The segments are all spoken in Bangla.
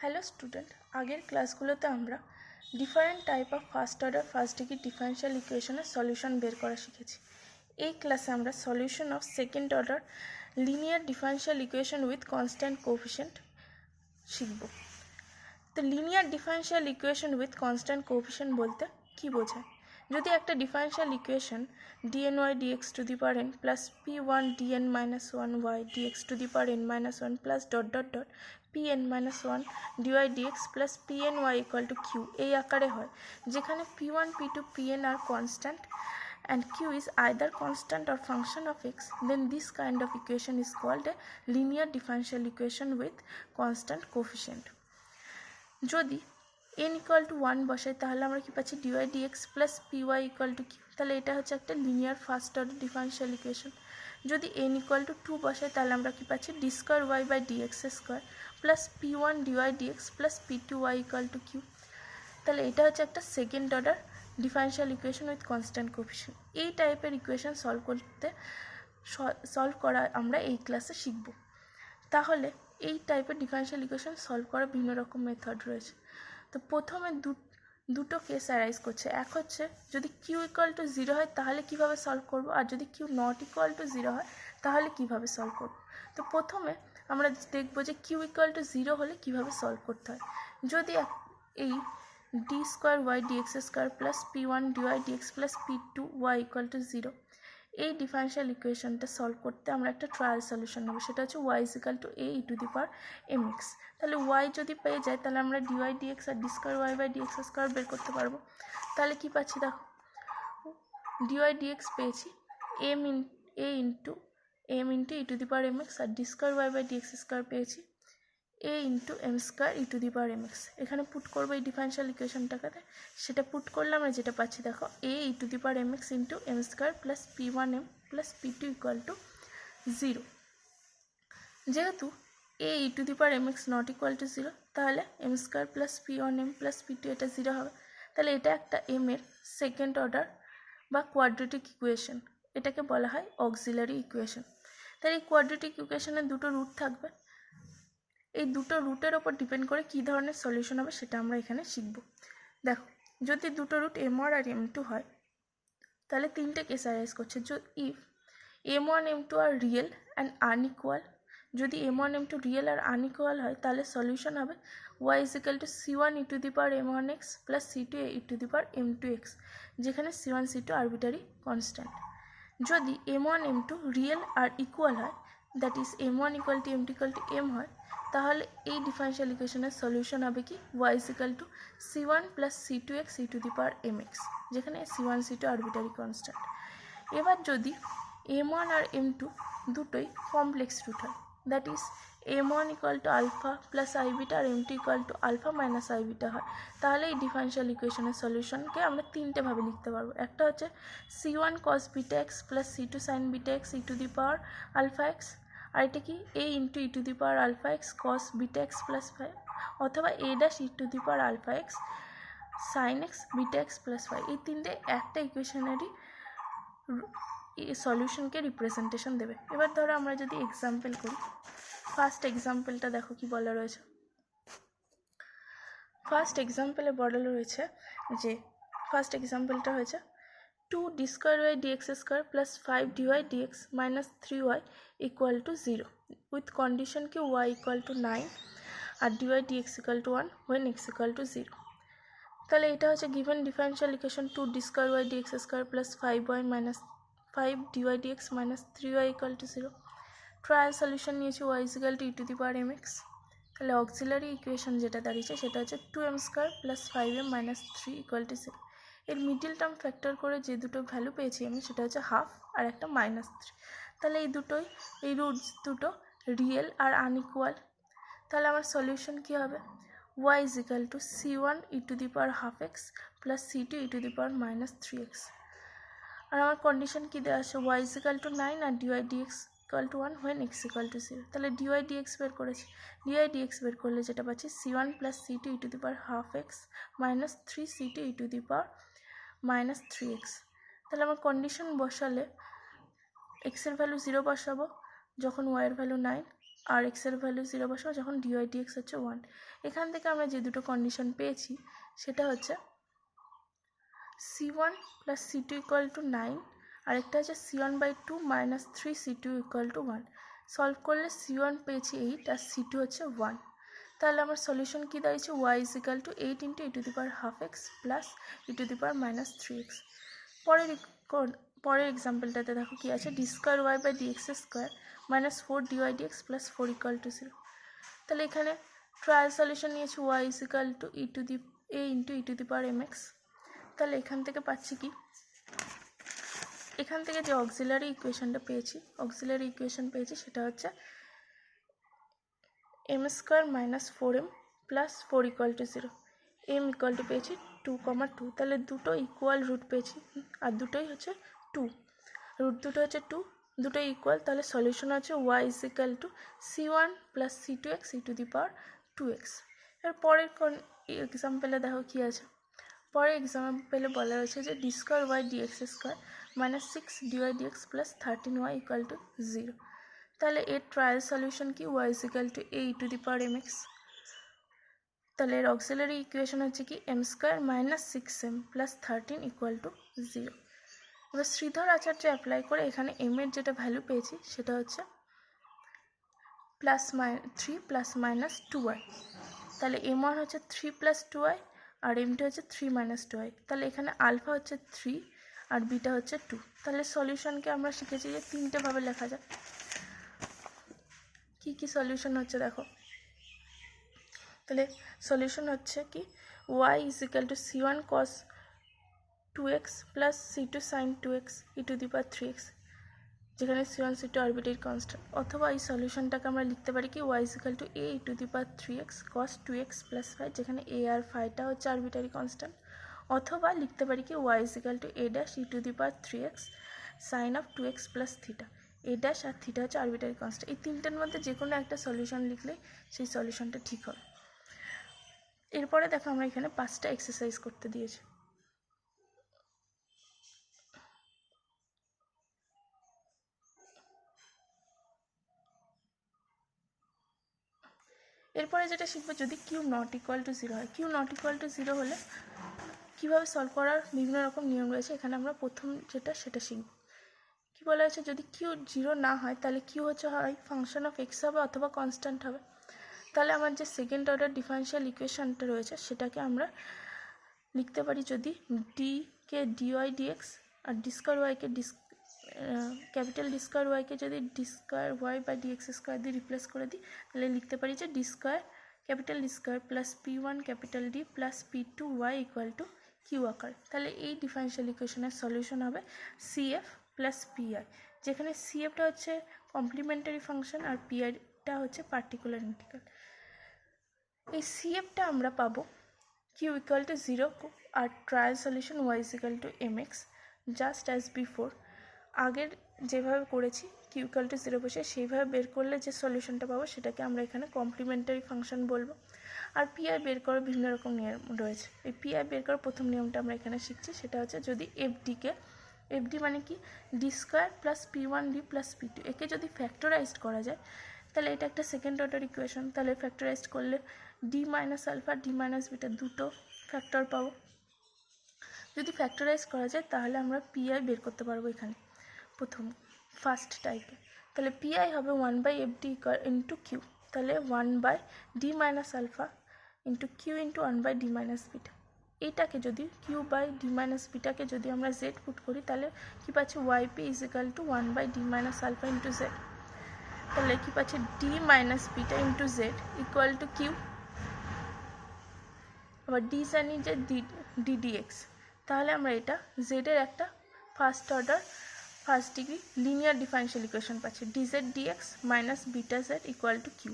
হ্যালো স্টুডেন্ট, আগের ক্লাসগুলোতে আমরা different type of first order first degree differential ইকুয়েশনের সলিউশন বের করা শিখেছি। এই ক্লাসে আমরা solution of second order linear differential equation with constant coefficient শিখব। তো linear differential equation with constant coefficient বলতে কী বোঝায়? যদি একটা differential equation dny dx two the power n plus p1 dn minus 1y dx two the power n minus 1 plus dot dot dot pn minus 1 dy dx plus pny equal to q এই আকারে হয়, যেখানে p1 p2 pn আর constant and q is either constant or function of x, then this kind of equation is called a linear differential equation with constant coefficient. যদি n ইকুয়াল টু 1 বসাই তাহলে আমরা কি পাচ্ছি dy dx plus py equal to q, তাহলে এটা হচ্ছে একটা linear first order differential equation. যদি n ইকুয়াল টু 2 বসাই তাহলে আমরা কি পাচ্ছি d square y by dx square plus p1 dy dx plus p2 y equal to q, তাহলে এটা হচ্ছে একটা second order differential equation with constant coefficient. এই টাইপের ইকুয়েশন সলভ করা আমরা এই ক্লাসে শিখব। তাহলে এই টাইপের ডিফারেনশিয়াল ইকুয়েশন সলভ করার বিভিন্ন রকম মেথড রয়েছে। তো প্রথমে দুটো কেস অ্যারাইজ করছে। এক হচ্ছে যদি কিউ ইকুয়াল টু 0 হয় তাহলে কিভাবে সলভ করব, আর যদি কিউ নট ইকুয়াল টু 0 হয় তাহলে কিভাবে সলভ করব। তো প্রথমে আমরা দেখব যে কিউ ইকুয়াল টু 0 হলে কিভাবে সলভ করতে হয়। যদি এই D square Y DX square plus p1 dy dx plus p2 y equal to 0, এই ডিফারেনশিয়াল ইকুয়েশনটা সলভ করতে আমরা একটা ট্রায়াল সলিউশন নেব, সেটা হচ্ছে y is equal to a e to the power mx। তাহলে y যদি পেয়ে যায় তাহলে আমরা dy dx আর d square y by dx square বের করতে পারবো। তাহলে কি পাচ্ছি দেখো, dy dx পেয়েছি a into e to the power mx, আর d square y by dx square পেয়েছি a into m square e to the power mx। এখানে পুট করবো এই ডিফারেনশিয়াল ইকুয়েশনটাকে, সেটা পুট করলে আমরা যেটা পাচ্ছি দেখো a e to the power mx into m square plus p1m plus p2 equal to 0। যেহেতু a e to the power mx not equal to 0, তাহলে m square plus p1m plus p2 এটা 0 হবে। তাহলে এটা একটা m এর সেকেন্ড অর্ডার বা কোয়াড্রেটিক ইকুয়েশন, এটাকে বলা হয় অক্সিলারি ইকুয়েশন। তাহলে এই কোয়াড্রেটিক ইকুয়েশনের দুটো রুট থাকবে, এই দুটো রুটের ওপর ডিপেন্ড করে কী ধরনের সলিউশন হবে সেটা আমরা এখানে শিখব। দেখো, যদি দুটো রুট m1 আর m2 হয় তাহলে তিনটে কেস অ্যারাইজ করছে। ইফ m1 m2 আর রিয়েল অ্যান্ড আনইকুয়াল, যদি m1 m2 রিয়েল আর আনইকুয়াল হয় তাহলে সলিউশন হবে y is equal to c1 e to the power m1x plus c2 e to the power m2x, যেখানে c1 c2 আরবিটারি কনস্ট্যান্ট। যদি m1 m2 রিয়েল আর ইকুয়াল হয়, that is m1 equal two m2 equal two m হয়, তাহলে এই ডিফারেনশিয়াল ইকুয়েশনের সলিউশন হবে কি y is equal to c1 plus c2x e to the power mx, যেখানে c1 c2 আরবিটারি কনস্ট্যান্ট। এবার যদি m1 আর m2 দুটোই কমপ্লেক্স রুট হয়, that is m1 equal to alpha plus I beta আর m2 equal to alpha minus I beta হয়, তাহলে এই ডিফারেনশিয়াল ইকুয়েশনের সলিউশনকে আমরা তিনটেভাবে লিখতে পারবো। একটা হচ্ছে c1 cos beta x plus c2 sin beta x e to the power alpha x, আর এটা কি a into E to the power alpha x cos beta x plus 5, অথবা a dash e to the power alpha x sine x beta x plus 5। এই তিনটে একটা ইকুয়েশনেরই সলিউশনকে রিপ্রেজেন্টেশন দেবে। এবার ধরো আমরা যদি এক্সাম্পল করি, ফার্স্ট এক্সাম্পলটা দেখো কি বলা রয়েছে। ফার্স্ট এক্সাম্পলে বলা রয়েছে যে ফার্স্ট এক্সাম্পলটা হয়েছে 2 d square y dx square plus 5 dy dx minus 3y equal to 0 with condition কি y ইকুয়াল টু 9 আর dy dx equal to 1 when x equal to 0। তাহলে এটা হচ্ছে given differential equation 2 d square y dx square plus 5y minus 5 dy dx minus 3y equal to 0। Trial solution নিয়েছি y is equal to e to the power mx। তাহলে অক্সিলারি ইকুয়েশন যেটা দাঁড়িয়েছে সেটা হচ্ছে 2m square plus 5m minus 3 equal to 0। এর মিডিল টার্ম ফ্যাক্টর করে যে দুটো ভ্যালু পেয়েছি আমি, সেটা হচ্ছে হাফ আর একটা মাইনাস 3। তাহলে এই রুটস দুটো রিয়েল আর আনইকুয়াল, তাহলে আমার সলিউশন কী হবে y is equal to c1 e to the power half x plus c2 e to the power minus 3x। আর আমার কন্ডিশন কী দেওয়া আছে y is equal to 9 আর dy dx equal to 1 when x equal to 0। তাহলে dy dx বের করেছি, dy dx বের করলে যেটা পাচ্ছি c1 plus c2 e to the power half x minus 3c2 e to the power minus 3x। তাহলে আমার কন্ডিশন বসালে x এর ভ্যালু 0 বসাবো যখন y এর ভ্যালু 9, আর এক্সের ভ্যালু 0 বসাবো যখন ডিওয়াই ডিএক্স হচ্ছে 1। এখান থেকে আমরা যে দুটো কন্ডিশন পেয়েছি সেটা হচ্ছে c1 plus c2 equal to 9, আরেকটা হচ্ছে c1/2 minus 3c2 equal to 1। Solve করলে c1 পেয়েছি 8 আর c2 হচ্ছে 1। তাহলে আমার সলিউশন কী দাঁড়িয়েছে, y is equal two 8 into e⁻½ x plus e⁻−3x। পরের এক্সাম্পলটাতে দেখো কী আছে, d²y/dx² minus 4 dy dx plus 4 equal to 0। তাহলে এখানে ট্রায়াল সলিউশন নিয়েছি y is equal to a into e⁻mx। তাহলে এখান থেকে পাচ্ছি কি, এখান থেকে যে অক্সিলারি ইকুয়েশনটা পেয়েছি সেটা হচ্ছে m² minus 4m plus 4 equal to 0। m equal to পেয়েছি 2,2, তাহলে দুটো ইকুয়াল রুট পেয়েছি আর দুটোই হচ্ছে 2, রুট দুটো হচ্ছে 2, দুটোই ইকুয়াল। তাহলে সলিউশন হচ্ছে y is equal to c1 plus c2x e⁻²x। এর পরের এক্সাম্পলে দেখো কী আছে, পরের এক্সাম্পলে বলা রয়েছে যে d²y/dx² minus 6 dy dx plus 13y equal to 0। তাহলে এর ট্রায়াল সলিউশন কি, y is equal to a e⁻mx। তাহলে এর অক্সিলারি ইকুয়েশন হচ্ছে কি m² minus 6m plus 13 equal to 0। এবার শ্রীধর আচার্য অ্যাপ্লাই করে এখানে m এর যেটা ভ্যালু পেয়েছি সেটা হচ্ছে 3 প্লাস মাইনাস 2y। তাহলে m1 হচ্ছে 3 প্লাস 2y আর m2 হচ্ছে 3 মাইনাস 2y। তাহলে এখানে আলফা হচ্ছে 3 আর বিটা হচ্ছে 2। তাহলে সলিউশনকে আমরা শিখেছি যে তিনটেভাবে লেখা যায়। কি সলিউশন হচ্ছে দেখো, তাহলে সলিউশন হচ্ছে কি y is equal to c1 cos 2x plus c2 sin 2x e⁻3x, যেখানে c1 c2 আরবিট্রারি কনস্ট্যান্ট। অথবা এই সলিউশনটাকে আমরা লিখতে পারি কি y is equal to a e⁻3x cos 2x plus 5, যেখানে a আর 5টা হচ্ছে আরবিট্রারি কনস্ট্যান্ট। অথবা লিখতে পারি কি y is equal to a dash e⁻3x sin of 2x plus theta. a dash আর থিটা হচ্ছে আরবিট্রারি কনস্ট্যান্ট। এই তিনটের মধ্যে যে কোনো একটা সলিউশন লিখলে সেই সলিউশনটা ঠিক হবে। এরপরে দেখো আমরা এখানে 5টা এক্সারসাইজ করতে দিয়েছি। এরপরে যেটা শিখবো, যদি কিউ নট ইকুয়াল টু 0 হয়, কিউ নট ইকুয়াল টু 0 হলে কীভাবে সলভ করার বিভিন্ন রকম নিয়ম রয়েছে। এখানে আমরা প্রথম সেটা শিখব। কী বলা হয়েছে, যদি কিউ 0 না হয় তাহলে কিউ হচ্ছে হয় ফাংশন অফ এক্স হবে অথবা কনস্ট্যান্ট হবে। তাহলে আমার যে সেকেন্ড অর্ডার ডিফারেনশিয়াল ইকুয়েশনটা রয়েছে সেটাকে আমরা লিখতে পারি, যদি ডিকে ডিওয়াই ডিএক্স আর d²y-কে ক্যাপিটাল d²y-কে যদি d²y/dx² দিয়ে রিপ্লেস করে দিই, তাহলে লিখতে পারি যে capital d² plus p1 capital D plus p2y equal to Q আকার। তাহলে এই ডিফারেনশিয়াল ইকুয়েশনের সলিউশন হবে CF প্লাস PI, যেখানে CFটা হচ্ছে কমপ্লিমেন্টারি ফাংশন আর PIটা হচ্ছে পার্টিকুলার ইন্টিগ্রাল। এই CFটা আমরা পাবো কিউ ইকুয়াল টু 0 আর trial solution y is equal to mx, just as before. আগের যেভাবে করেছি কিউ ইকুয়াল টু 0 বসে সেইভাবে বের করলে যে সলিউশনটা পাবো সেটাকে আমরা এখানে কমপ্লিমেন্টারি ফাংশন বলবো। আর পিআই বের করার বিভিন্ন রকম নিয়ম রয়েছে। এই পিআই বের করার প্রথম নিয়মটা আমরা এখানে শিখছি, সেটা হচ্ছে যদি এফডি মানে কি d² plus p1d plus p2, একে যদি ফ্যাক্টরাইজড করা যায় তাহলে এটা একটা সেকেন্ড অর্ডার ইকুয়েশন। তাহলে ফ্যাক্টরাইজড করলে D minus alpha D minus beta দুটো ফ্যাক্টর পাবো। যদি ফ্যাক্টরাইজ করা যায় তাহলে আমরা পিআই বের করতে পারবো এখানে ফার্স্ট টাইপে। তাহলে পিআই হবে 1/fd ইন্টু কিউ, তাহলে 1/d minus alpha into q into 1/d minus beta. এইটাকে যদি কিউ বাই ডি মাইনাস বিটাকে যদি আমরা জেড পুট করি তাহলে কী পাচ্ছি y p is equal to 1/d minus alpha into z. তাহলে কী পাচ্ছি d minus beta into z equal to q. আবার ডি জানি যে ডিডিএক্স, তাহলে আমরা এটা জেডের একটা first degree linear differential equation পাচ্ছি, d z d x minus beta z equal to Q.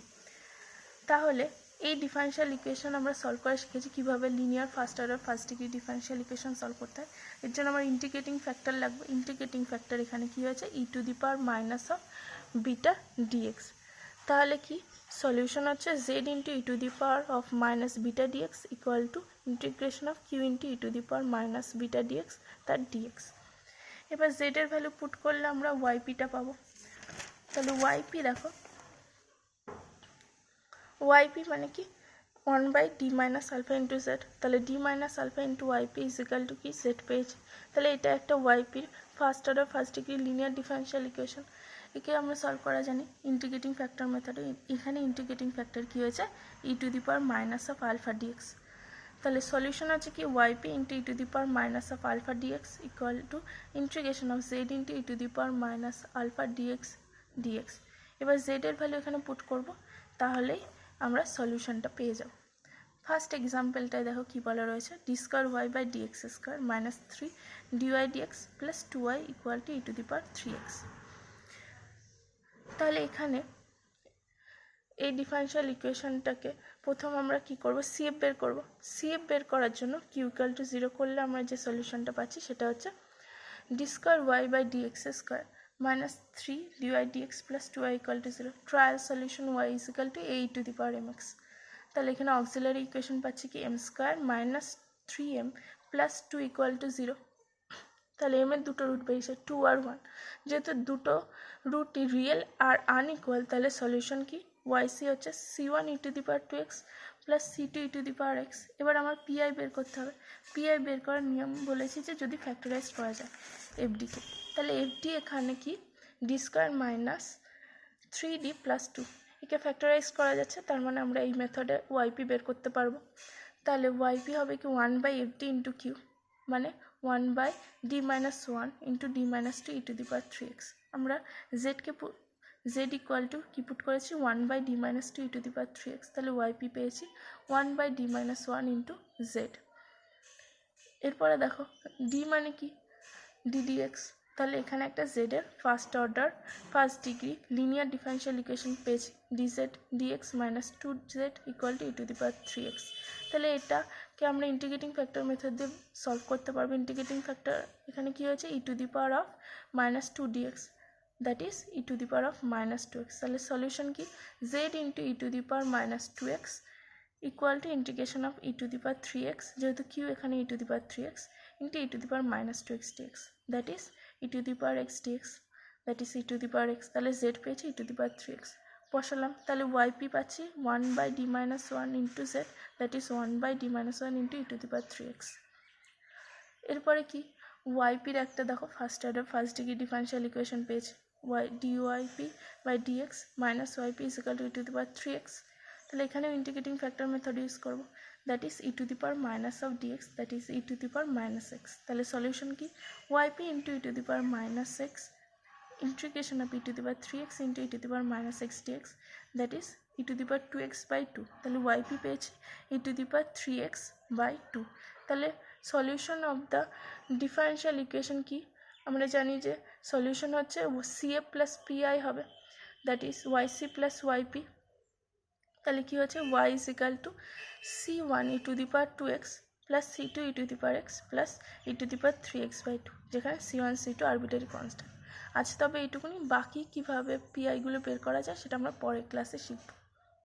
তাহলে এই ডিফারেনশিয়াল ইকুয়েশন আমরা সলভ করা শিখেছি কীভাবে linear first degree differential equation solve করতে হয়। এর জন্য আমার ইন্টিগ্রেটিং ফ্যাক্টর লাগবে। ইন্টিগ্রেটিং ফ্যাক্টর এখানে কী হয়েছে e⁻মাইনাস অফ বিটা ডিএক্স। তাহলে কি সলিউশন হচ্ছে z into e⁻of minus beta d x equal to integration of q into e⁻মাইনাস বিটা ডিএক্স তার ডিএক্স। এবার জেডের ভ্যালু পুট করলে আমরা ওয়াইপিটা পাবো। তাহলে ওয়াইপি দেখো ওয়াইপি মানে কি 1/d minus alpha into z, তাহলে d minus alpha into y p is equal to কি জেড পেয়েছি। তাহলে এটা একটা ওয়াইপির first order first degree linear differential equation. একে আমরা সলভ করা জানি ইন্টিগ্রেটিং ফ্যাক্টর মেথডে। এখানে ইন্টিগ্রেটিং ফ্যাক্টর কী হয়েছে e to the power minus of alpha d x. তাহলে সলিউশন আছে কি YP into E to the power minus of alpha d x equal to integration of z into E to the power minus alpha d x d x. এবার জেড এর ভ্যালু এখানে পুট করব, তাহলেই আমরা সলিউশনটা পেয়ে যাব। ফার্স্ট এক্সাম্পলটায় দেখো কী বলা রয়েছে, D square Y by DX square minus 3 DY DX plus 2y equal to E to the power 3x। তাহলে এখানে এই ডিফারেনশিয়াল ইকুয়েশনটাকে প্রথম আমরা কি করব, সিএফ বের করব। সিএফ বের করার জন্য কিউ ইকুয়াল টু 0 করলে আমরা যে সলিউশনটা পাচ্ছি সেটা হচ্ছে D square Y by DX square minus 3 DY DX plus 2y equal to 0। Trial solution Y is equal to E to the power mx। তাহলে এখানে অক্সিলারি ইকুয়েশন পাচ্ছি কি M square minus 3m plus 2 equal to 0। তাহলে এম এর দুটো রুট বেরিয়েছে 2 আর 1, যেহেতু দুটো রুটই রিয়েল আর আনইকুয়াল, তাহলে সলিউশন কি ওয়াইসি হচ্ছে c1 E to the power 2x plus c2 E to the power x। এবার আমার পিআই বের করতে হবে। পিআই বের করার নিয়ম বলেছি যে যদি ফ্যাক্টরাইজ করা যায় এফডিকে, তাহলে এফডি এখানে কি D square minus 3d plus 2, একে ফ্যাক্টরাইজ করা যাচ্ছে, তার মানে আমরা এই মেথডে ওয়াইপি বের করতে পারবো। তাহলে ওয়াইপি হবে কি 1/fd ইন্টু কিউ, মানে 1/d minus 1 into d minus 2 E to the power 3x। আমরা জেডকে জেড ইকুয়াল টু কি পুট করেছি 1/d minus 2 E to the power 3x। তাহলে ওয়াইপি পেয়েছি 1/d মাইনাস 1 ইন্টু জেড। এরপরে দেখো ডি মানে কি ddx, তাহলে এখানে একটা জেডের first order first degree linear differential equation পেয়েছি dz dx মাইনাস 2z equal to E to the power 3x। তাহলে এটাকে আমরা ইন্টিগ্রেটিং ফ্যাক্টর মেথড দিয়ে সলভ করতে পারবো। ইন্টিগ্রেটিং ফ্যাক্টর এখানে কি হয়েছে e to the power of minus 2 dx, that is E to the power of minus 2x। তাহলে সলিউশন কি z into E to the power minus 2x equal to integration of E to the power 3x, যেহেতু কিউ এখানে e to the power 3x into E to the power minus 2x dx, that is E to the power x dx, that is E to the power x। তাহলে z পেয়েছি ই টু দি পাওয়ার 3x বসালাম। তাহলে ওয়াইপি পাচ্ছি 1/d minus 1 into z, that is 1/d minus 1 into E to the power 3x। এরপরে কি ওয়াইপির একটা দেখো first order first degree differential equation পেয়েছি d y p by d x minus y p is equal to E to the power 3x। তাহলে এখানেও ইন্টিগ্রেটিং ফ্যাক্টর মেথড ইউজ করবো, that is E to the power minus of d x, that is E to the power minus x. তাহলে সলিউশন কি YP into E to the power minus X integration of E to the power 3x into E to the power minus X DX, that is E to the power 2x by 2। তাহলে ওয়াইপি পেয়েছি ই to the power 3x by 2। তাহলে solution of the differential equation কি আমরা জানি যে সলিউশন হচ্ছে সিএফ প্লাস পিআই হবে, that is YC plus YP. তাহলে কি হচ্ছে y is equal to c1 E to the power 2x plus c2 E to the power x plus E to the power 3x by 2, যেখানে c1 c2 আরবিটারি কনস্ট্যান্ট। আজ তবে এইটুকুনি, বাকি কীভাবে পিআইগুলো বের করা যায় সেটা আমরা পরের ক্লাসে শিখব।